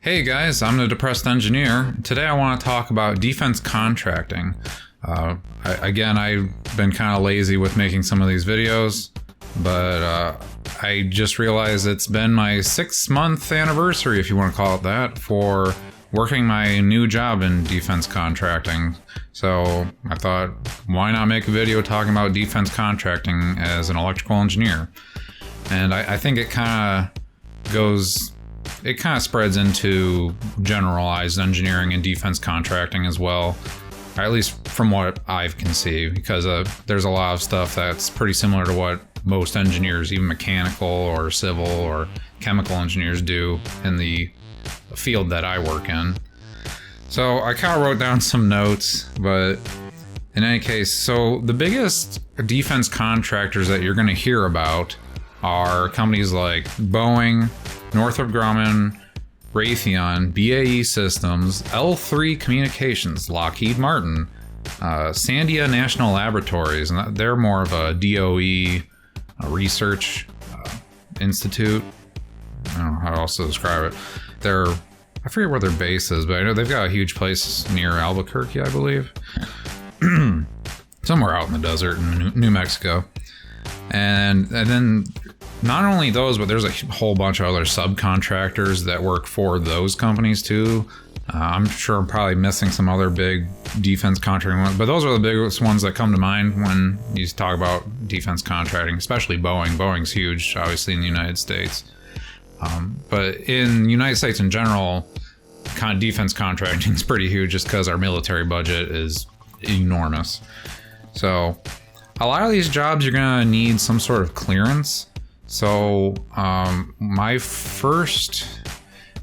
Hey guys, I'm the Depressed Engineer. Today I want to talk about defense contracting. I've been kind of lazy with making some of these videos, but I just realized it's been my 6-month anniversary, if you want to call it that, for working my new job in defense contracting. So I thought, why not make a video talking about defense contracting as an electrical engineer? And I think it kind of spreads into generalized engineering and defense contracting as well, or at least from what I've conceived, because there's a lot of stuff that's pretty similar to what most engineers, even mechanical or civil or chemical engineers, do in the field that I work in. So I kind of wrote down some notes, but in any case, so the biggest defense contractors that you're going to hear about are companies like Boeing, Northrop Grumman, Raytheon, BAE Systems, L3 Communications, Lockheed Martin, Sandia National Laboratories, and they're more of a DOE research institute. I don't know how else to describe it. I forget where their base is, but I know they've got a huge place near Albuquerque, I believe. Somewhere out in the desert in New Mexico. And then not only those, but there's a whole bunch of other subcontractors that work for those companies too. I'm sure I'm probably missing some other big defense contracting ones, but those are the biggest ones that come to mind when you talk about defense contracting, especially Boeing. Boeing's huge, obviously, in the United States. But in the United States in general, defense contracting is pretty huge just because our military budget is enormous. So a lot of these jobs, you're going to need some sort of clearance. So my first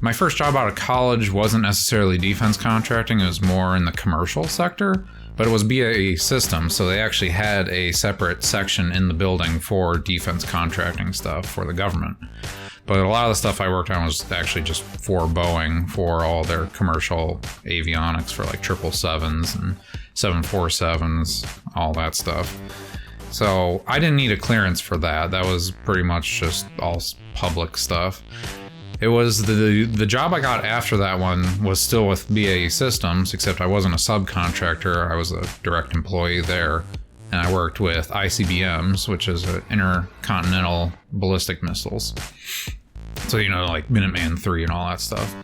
job out of college wasn't necessarily defense contracting. It was more in the commercial sector, but it was BAE Systems. So they actually had a separate section in the building for defense contracting stuff for the government. But a lot of the stuff I worked on was actually just for Boeing, for all their commercial avionics for like 777s and 747s, all that stuff. So I didn't need a clearance for that. That was pretty much just all public stuff. It was the job I got after that one was still with BAE Systems, except I wasn't a subcontractor. I was a direct employee there. And I worked with ICBMs, which is intercontinental ballistic missiles. So, like Minuteman III and all that stuff.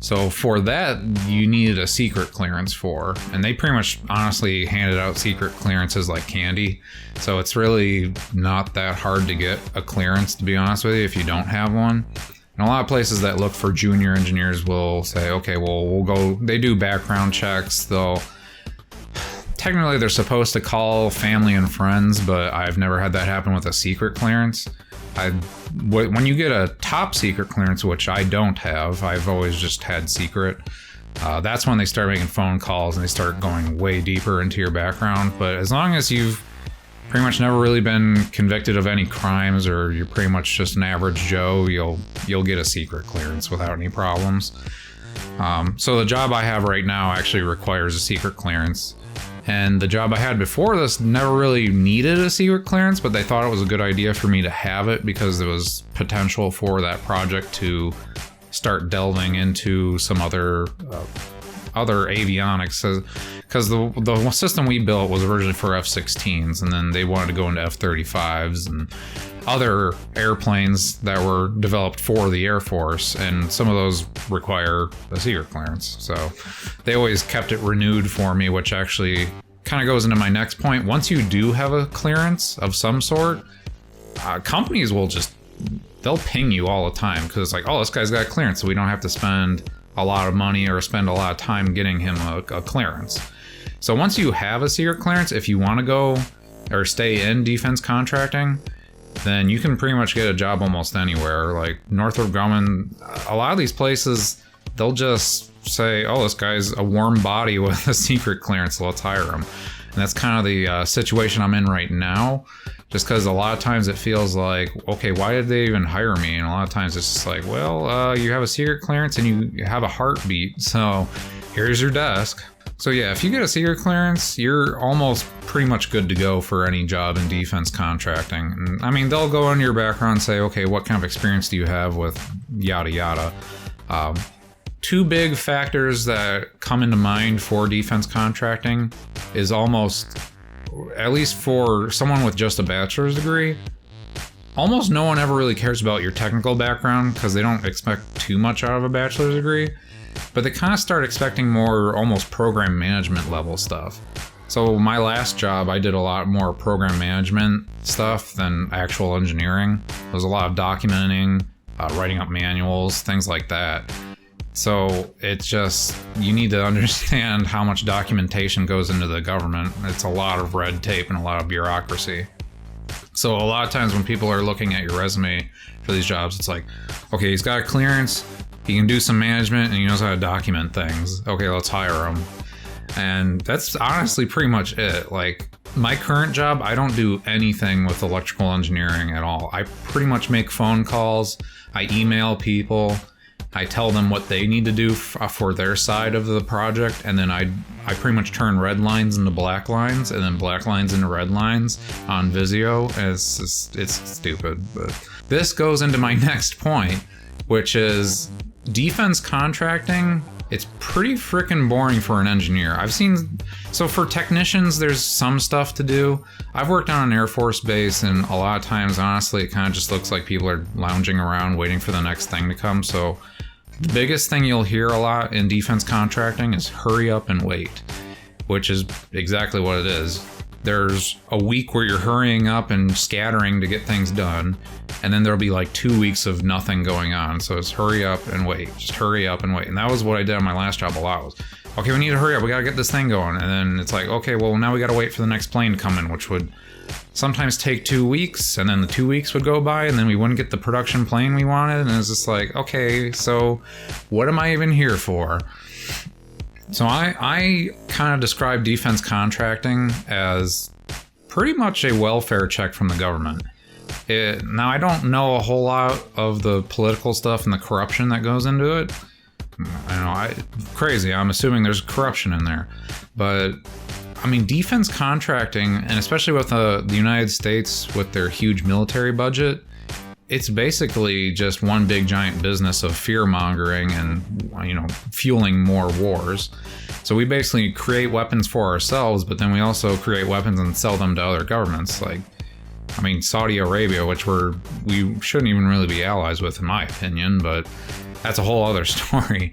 So for that, you needed a secret clearance for. And they pretty much honestly handed out secret clearances like candy. So it's really not that hard to get a clearance, to be honest with you, if you don't have one. And a lot of places that look for junior engineers will say, okay, well, we'll go. They do background checks. Technically, they're supposed to call family and friends, but I've never had that happen with a secret clearance. When you get a top secret clearance, which I don't have, I've always just had secret, that's when they start making phone calls and they start going way deeper into your background. But as long as you've pretty much never really been convicted of any crimes, or you're pretty much just an average Joe, you'll get a secret clearance without any problems. So the job I have right now actually requires a secret clearance. And the job I had before this never really needed a secret clearance, but they thought it was a good idea for me to have it because there was potential for that project to start delving into some other avionics. Because the system we built was originally for F-16s, and then they wanted to go into F-35s and other airplanes that were developed for the Air Force, and some of those require a secret clearance. So they always kept it renewed for me, which actually kind of goes into my next point. Once you do have a clearance of some sort, companies they'll ping you all the time because it's like, oh, this guy's got a clearance, so we don't have to spend a lot of money or spend a lot of time getting him a clearance. So once you have a secret clearance, if you want to go or stay in defense contracting, then you can pretty much get a job almost anywhere. Like Northrop Grumman, a lot of these places, they'll just say, oh, this guy's a warm body with a secret clearance, so let's hire him. And that's kind of the situation I'm in right now, just because a lot of times it feels like, okay, why did they even hire me? And a lot of times it's just like, well, you have a secret clearance and you have a heartbeat, so here's your desk. So yeah, if you get a secret clearance, you're almost pretty much good to go for any job in defense contracting. And, I mean, they'll go into your background and say, okay, what kind of experience do you have with yada yada? two big factors that come into mind for defense contracting is almost, at least for someone with just a bachelor's degree, almost no one ever really cares about your technical background because they don't expect too much out of a bachelor's degree, but they kind of start expecting more almost program management level stuff. So my last job, I did a lot more program management stuff than actual engineering. There was a lot of documenting, writing up manuals, things like that. So it's just, you need to understand how much documentation goes into the government. It's a lot of red tape and a lot of bureaucracy. So a lot of times when people are looking at your resume for these jobs, it's like, okay, he's got a clearance, he can do some management, and he knows how to document things. Okay, let's hire him. And that's honestly pretty much it. Like, my current job, I don't do anything with electrical engineering at all. I pretty much make phone calls, I email people, I tell them what they need to do for their side of the project, and then I pretty much turn red lines into black lines, and then black lines into red lines on Visio. And it's stupid. But this goes into my next point, which is defense contracting. It's pretty freaking boring for an engineer. So for technicians, there's some stuff to do. I've worked on an Air Force base, and a lot of times, honestly, it kind of just looks like people are lounging around waiting for the next thing to come. So the biggest thing you'll hear a lot in defense contracting is hurry up and wait, which is exactly what it is. There's a week where you're hurrying up and scattering to get things done, and then there'll be like 2 weeks of nothing going on. So it's hurry up and wait, just hurry up and wait. And that was what I did on my last job a lot. Was, okay, we need to hurry up, we gotta get this thing going. And then it's like, okay, well, now we gotta wait for the next plane to come in, which would sometimes take 2 weeks, and then the 2 weeks would go by, and then we wouldn't get the production plane we wanted. And it's just like, okay, so what am I even here for? So I kind of describe defense contracting as pretty much a welfare check from the government. Now, I don't know a whole lot of the political stuff and the corruption that goes into it. Crazy. I'm assuming there's corruption in there. But, I mean, defense contracting, and especially with the United States with their huge military budget, it's basically just one big giant business of fear mongering and, fueling more wars. So we basically create weapons for ourselves, but then we also create weapons and sell them to other governments. Like, I mean, Saudi Arabia, which we shouldn't even really be allies with, in my opinion, but that's a whole other story.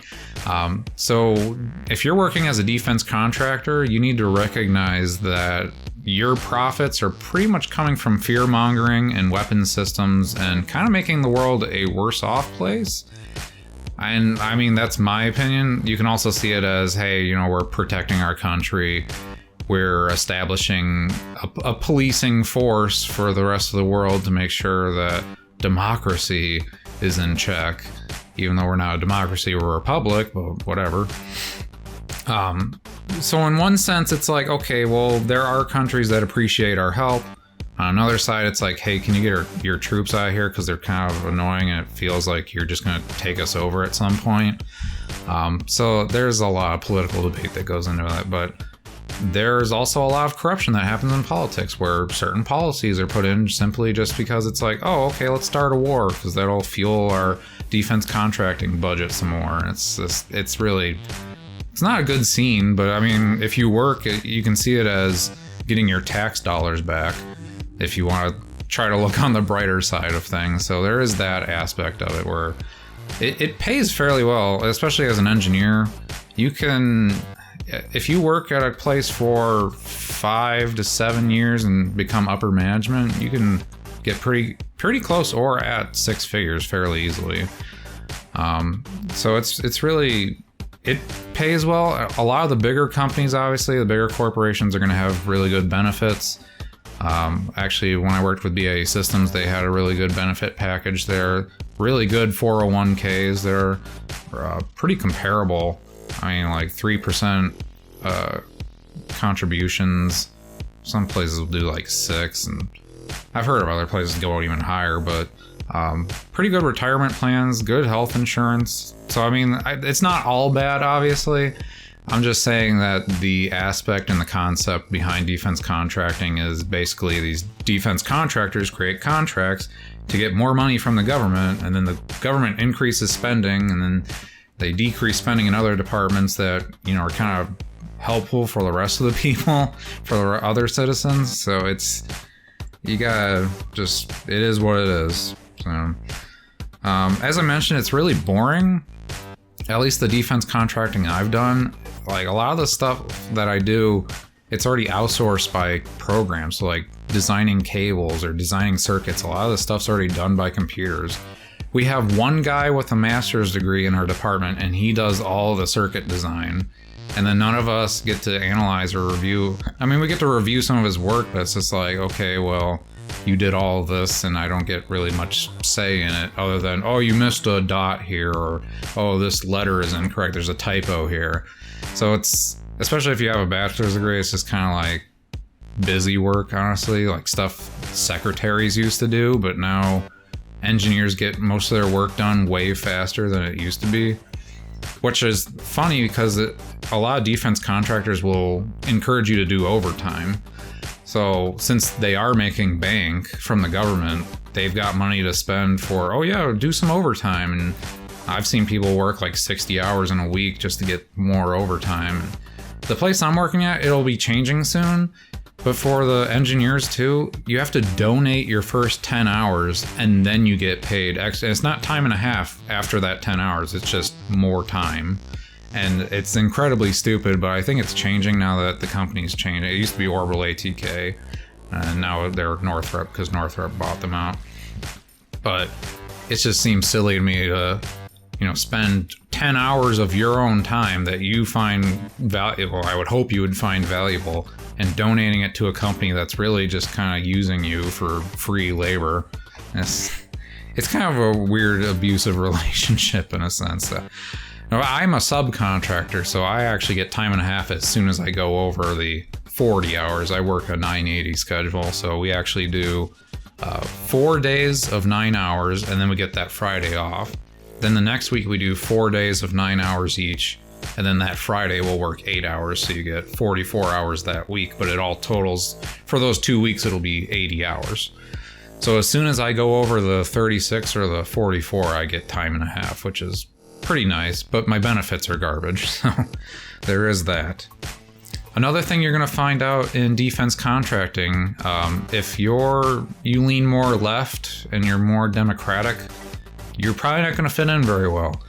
So if you're working as a defense contractor, you need to recognize that your profits are pretty much coming from fear mongering and weapon systems and kind of making the world a worse off place. And I mean, that's my opinion. You can also see it as, hey, we're protecting our country. We're establishing a policing force for the rest of the world to make sure that democracy is in check. Even though we're not a democracy, we're a republic, but whatever. So in one sense, it's like, okay, well, there are countries that appreciate our help. On another side, it's like, hey, can you get your troops out of here? Because they're kind of annoying and it feels like you're just going to take us over at some point. So there's a lot of political debate that goes into that. But there's also a lot of corruption that happens in politics where certain policies are put in simply just because it's like, oh, okay, let's start a war because that'll fuel our defense contracting budget some more. It's not a good scene, but I mean, if you work, you can see it as getting your tax dollars back if you want to try to look on the brighter side of things. So there is that aspect of it where it pays fairly well, especially as an engineer. You can, if you work at a place for 5 to 7 years and become upper management, you can get pretty close or at 6 figures fairly easily. So it's really, it pays well. A lot of the bigger companies, obviously, the bigger corporations are going to have really good benefits. Actually, when I worked with BAE Systems, they had a really good benefit package there. Really good 401ks. They're pretty comparable. I mean, like 3% contributions. Some places will do like 6, and I've heard of other places go even higher, but pretty good retirement plans, good health insurance. So, I mean, it's not all bad, obviously. I'm just saying that the aspect and the concept behind defense contracting is basically these defense contractors create contracts to get more money from the government, and then the government increases spending, and then They decrease spending in other departments that, you know, are kind of helpful for the rest of the people, for the other citizens. So it's, you gotta just, it is what it is. So, as I mentioned, it's really boring. At least the defense contracting I've done, like a lot of the stuff that I do, it's already outsourced by programs. So like designing cables or designing circuits, a lot of the stuff's already done by computers. We have one guy with a master's degree in our department, and he does all the circuit design. And then none of us get to analyze or review. I mean, we get to review some of his work, but it's just like, okay, well, you did all of this, and I don't get really much say in it other than, oh, you missed a dot here, or, oh, this letter is incorrect, there's a typo here. So it's, especially if you have a bachelor's degree, it's just kind of like busy work, honestly, like stuff secretaries used to do, but now engineers get most of their work done way faster than it used to be. Which is funny because a lot of defense contractors will encourage you to do overtime. So since they are making bank from the government, they've got money to spend for, oh yeah, do some overtime. And I've seen people work like 60 hours in a week just to get more overtime. The place I'm working at, it'll be changing soon. But for the engineers too, you have to donate your first 10 hours and then you get paid extra. It's not time and a half after that 10 hours, it's just more time. And it's incredibly stupid, but I think it's changing now that the company's changed. It used to be Orbital ATK, and now they're Northrop because Northrop bought them out. But it just seems silly to me to, you know, spend 10 hours of your own time that you find valuable, I would hope you would find valuable, and donating it to a company that's really just kind of using you for free labor. It's kind of a weird abusive relationship in a sense. I'm a subcontractor, so I actually get time and a half as soon as I go over the 40 hours. I work a 980 schedule, so we actually do 4 days of 9 hours, and then we get that Friday off. Then the next week we do 4 days of 9 hours each, and then that Friday we'll work 8 hours, so you get 44 hours that week, but it all totals, for those 2 weeks it'll be 80 hours. So as soon as I go over the 36 or the 44, I get time and a half, which is pretty nice, but my benefits are garbage, so there is that. Another thing you're going to find out in defense contracting, if you lean more left and you're more democratic, you're probably not going to fit in very well.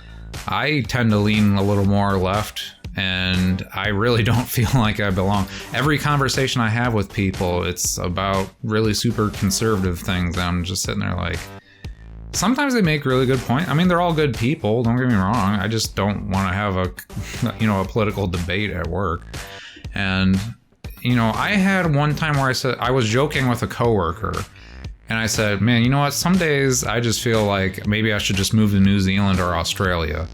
I tend to lean a little more left, and I really don't feel like I belong. Every conversation I have with people, it's about really super conservative things. I'm just sitting there like, sometimes they make really good points. I mean, they're all good people, don't get me wrong. I just don't want to have a political debate at work. And, you know, I had one time where I was joking with a coworker, and I said, man, you know what? Some days I just feel like maybe I should just move to New Zealand or Australia.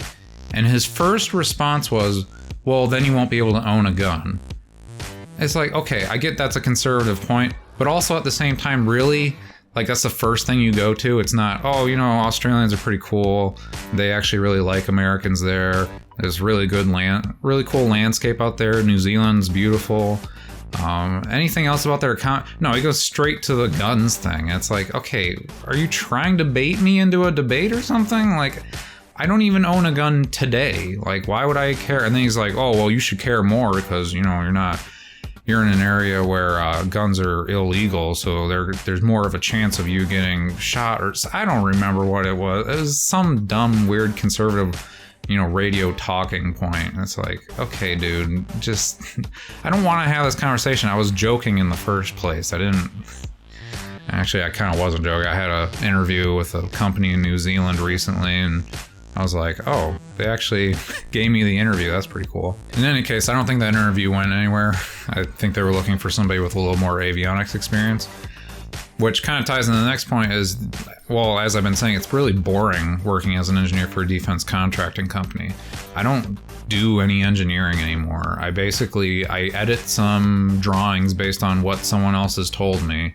And his first response was, well, then you won't be able to own a gun. It's like, okay, I get that's a conservative point, but also at the same time, really, like that's the first thing you go to. It's not, oh, you know, Australians are pretty cool. They actually really like Americans there. There's really good really cool landscape out there. New Zealand's beautiful. Anything else about their account? No, he goes straight to the guns thing. It's like, okay, are you trying to bait me into a debate or something? Like, I don't even own a gun today. Like, why would I care? And then he's like, oh, well, you should care more because, you know, you're in an area where guns are illegal, so there's more of a chance of you getting shot. Or I don't remember what it was. It was some dumb, weird, conservative, you know, radio talking point. It's like, okay, dude, just, I don't want to have this conversation. I was joking in the first place. Actually, I kind of wasn't joking. I had an interview with a company in New Zealand recently, and I was like, oh, they actually gave me the interview. That's pretty cool. In any case, I don't think that interview went anywhere. I think they were looking for somebody with a little more avionics experience, which kind of ties into the next point is, well, as I've been saying, it's really boring working as an engineer for a defense contracting company. I don't do any engineering anymore. I edit some drawings based on what someone else has told me.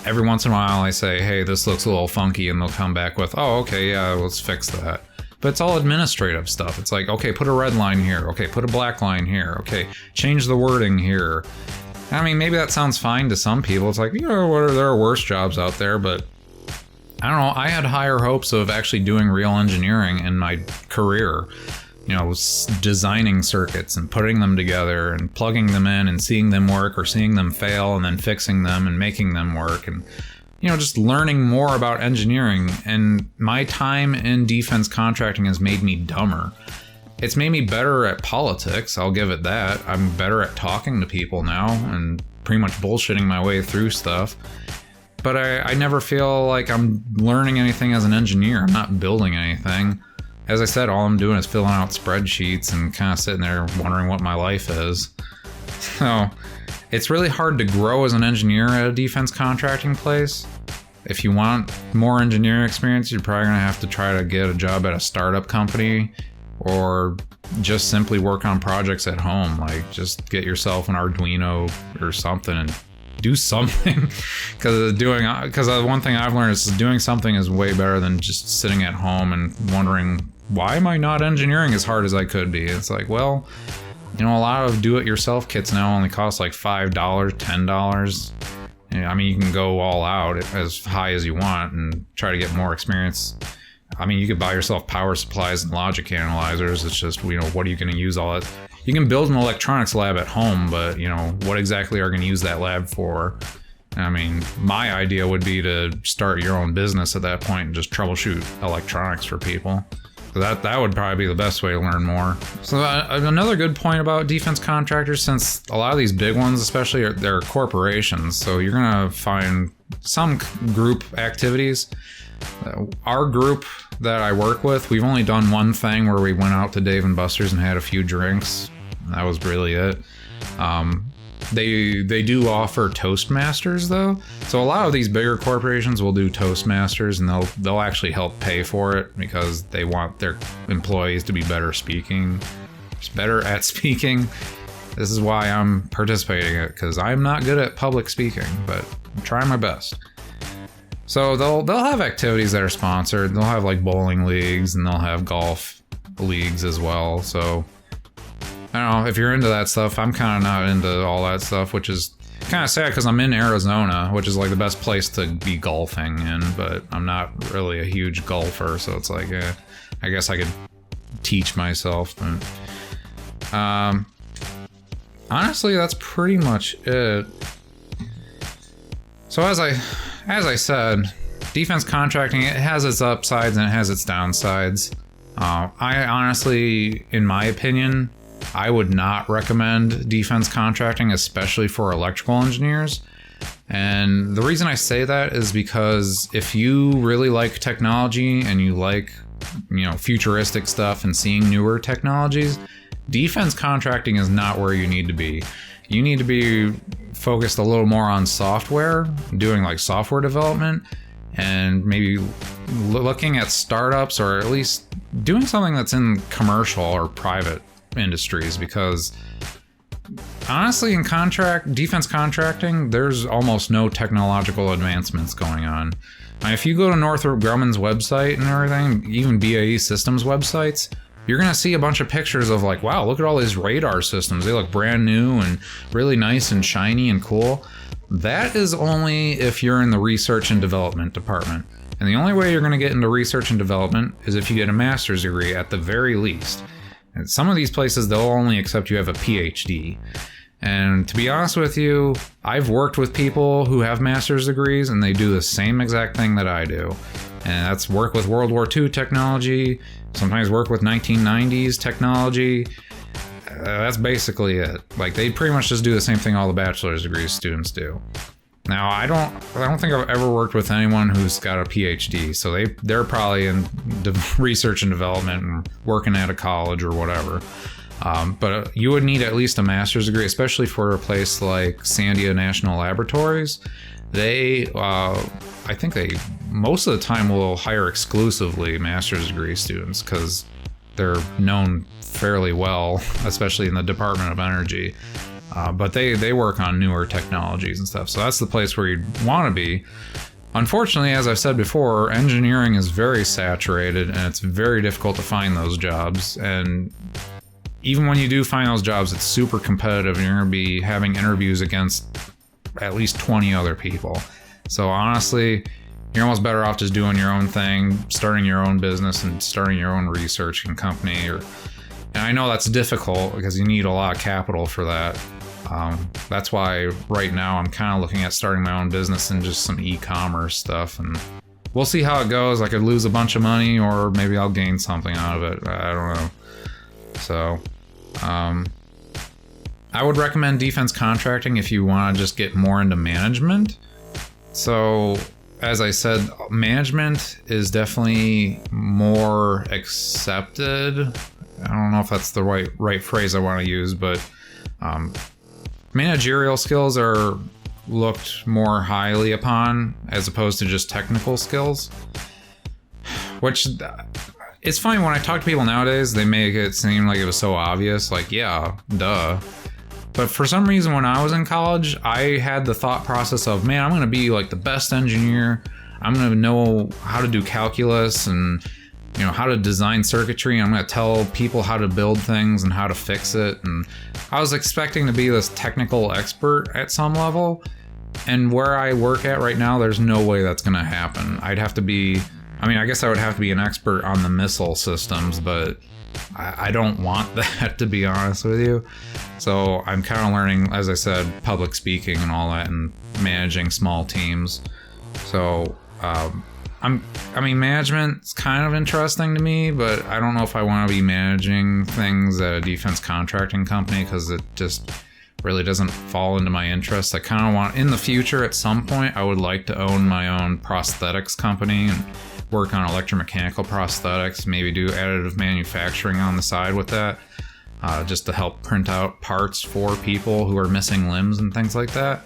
Every once in a while I say, hey, this looks a little funky, and they'll come back with, oh, okay, yeah, let's fix that. But it's all administrative stuff. It's like, okay, put a red line here. Okay, put a black line here. Okay, change the wording here. I mean, maybe that sounds fine to some people. It's like, you know, there are worse jobs out there, but I don't know, I had higher hopes of actually doing real engineering in my career. You know, designing circuits and putting them together and plugging them in and seeing them work or seeing them fail and then fixing them and making them work, and, you know, just learning more about engineering. And my time in defense contracting has made me dumber. It's made me better at politics, I'll give it that. I'm better at talking to people now and pretty much bullshitting my way through stuff. But I never feel like I'm learning anything as an engineer. I'm not building anything. As I said, all I'm doing is filling out spreadsheets and kind of sitting there wondering what my life is. So it's really hard to grow as an engineer at a defense contracting place. If you want more engineering experience, you're probably going to have to try to get a job at a startup company, or just simply work on projects at home. Like, just get yourself an Arduino or something and do something. Because the one thing I've learned is doing something is way better than just sitting at home and wondering, why am I not engineering as hard as I could be? It's like, well, you know, a lot of do-it-yourself kits now only cost like $5, $10. I mean, you can go all out as high as you want and try to get more experience. I mean, you could buy yourself power supplies and logic analyzers. It's just, you know, what are you going to use all that? You can build an electronics lab at home, but, you know, what exactly are you going to use that lab for? I mean, my idea would be to start your own business at that point and just troubleshoot electronics for people. So that would probably be the best way to learn more. So another good point about defense contractors, since a lot of these big ones, especially, they're corporations, so you're going to find some group activities. Our group that I work with, we've only done one thing where we went out to Dave & Buster's and had a few drinks. That was really it. They do offer Toastmasters though, so a lot of these bigger corporations will do Toastmasters, and they'll actually help pay for it because they want their employees to be better at speaking. This is why I'm participating in it, because I'm not good at public speaking, but I'm trying my best. So they'll have activities that are sponsored. They'll have like bowling leagues, and they'll have golf leagues as well. So I don't know if you're into that stuff. I'm kind of not into all that stuff, which is kind of sad because I'm in Arizona, which is like the best place to be golfing in, but I'm not really a huge golfer, so it's like, I guess I could teach myself. But, honestly, that's pretty much it. So as I said, defense contracting, it has its upsides and it has its downsides. I honestly, in my opinion, I would not recommend defense contracting, especially for electrical engineers. And the reason I say that is because if you really like technology and you like, you know, futuristic stuff and seeing newer technologies, defense contracting is not where you need to be. You need to be focused a little more on software, doing like software development, and maybe looking at startups, or at least doing something that's in commercial or private industries, because honestly, in defense contracting, there's almost no technological advancements going on. If you go to Northrop Grumman's website and everything, even BAE Systems websites, you're going to see a bunch of pictures of like, wow, look at all these radar systems. They look brand new and really nice and shiny and cool. That is only if you're in the research and development department. And the only way you're going to get into research and development is if you get a master's degree at the very least. And some of these places, they'll only accept you have a PhD. And to be honest with you, I've worked with people who have master's degrees and they do the same exact thing that I do. And that's work with World War II technology, sometimes work with 1990s technology. That's basically it. Like, they pretty much just do the same thing all the bachelor's degree students do. Now, I don't think I've ever worked with anyone who's got a PhD, so they're probably in research and development and working at a college or whatever. But you would need at least a master's degree, especially for a place like Sandia National Laboratories. I think they most of the time will hire exclusively master's degree students because they're known fairly well, especially in the Department of Energy. But they work on newer technologies and stuff. So that's the place where you'd want to be. Unfortunately, as I've said before, engineering is very saturated and it's very difficult to find those jobs. And even when you do find those jobs, it's super competitive and you're going to be having interviews against at least 20 other people. So honestly, you're almost better off just doing your own thing, starting your own business and starting your own research and company. And I know that's difficult because you need a lot of capital for that. That's why right now I'm kind of looking at starting my own business and just some e-commerce stuff, and we'll see how it goes. I could lose a bunch of money, or maybe I'll gain something out of it. I don't know. So, I would recommend defense contracting if you want to just get more into management. So, as I said, management is definitely more accepted. I don't know if that's the right phrase I want to use, but managerial skills are looked more highly upon as opposed to just technical skills. Which, it's funny when I talk to people nowadays, they make it seem like it was so obvious. Like, yeah, duh. But for some reason, when I was in college, I had the thought process of, man, I'm going to be like the best engineer. I'm going to know how to do calculus and, you know, how to design circuitry. I'm going to tell people how to build things and how to fix it. And I was expecting to be this technical expert at some level. And where I work at right now, there's no way that's going to happen. I'd have to be, I mean, I guess I would have to be an expert on the missile systems, but I don't want that, to be honest with you. So I'm kind of learning, as I said, public speaking and all that, and managing small teams. So I mean, management's kind of interesting to me, but I don't know if I want to be managing things at a defense contracting company, because it just really doesn't fall into my interests. I kind of want, in the future, at some point, I would like to own my own prosthetics company and work on electromechanical prosthetics, maybe do additive manufacturing on the side with that, just to help print out parts for people who are missing limbs and things like that.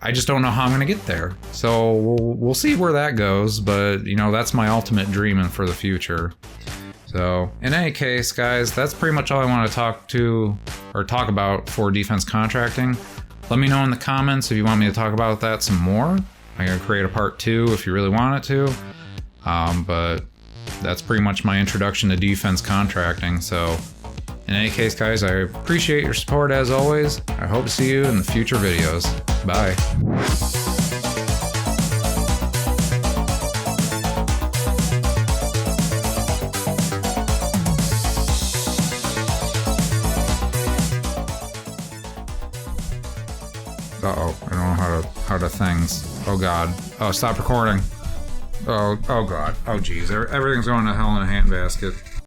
I just don't know how I'm going to get there. So we'll see where that goes, but you know, that's my ultimate dream for the future. So in any case, guys, that's pretty much all I want to talk about for defense contracting. Let me know in the comments if you want me to talk about that some more. I'm going to create a part 2 if you really want it to. But that's pretty much my introduction to defense contracting. So in any case, guys, I appreciate your support as always. I hope to see you in the future videos. Bye. Uh-oh, I don't know how to things. Oh God. Oh, stop recording. Oh God. Oh geez. Everything's going to hell in a handbasket.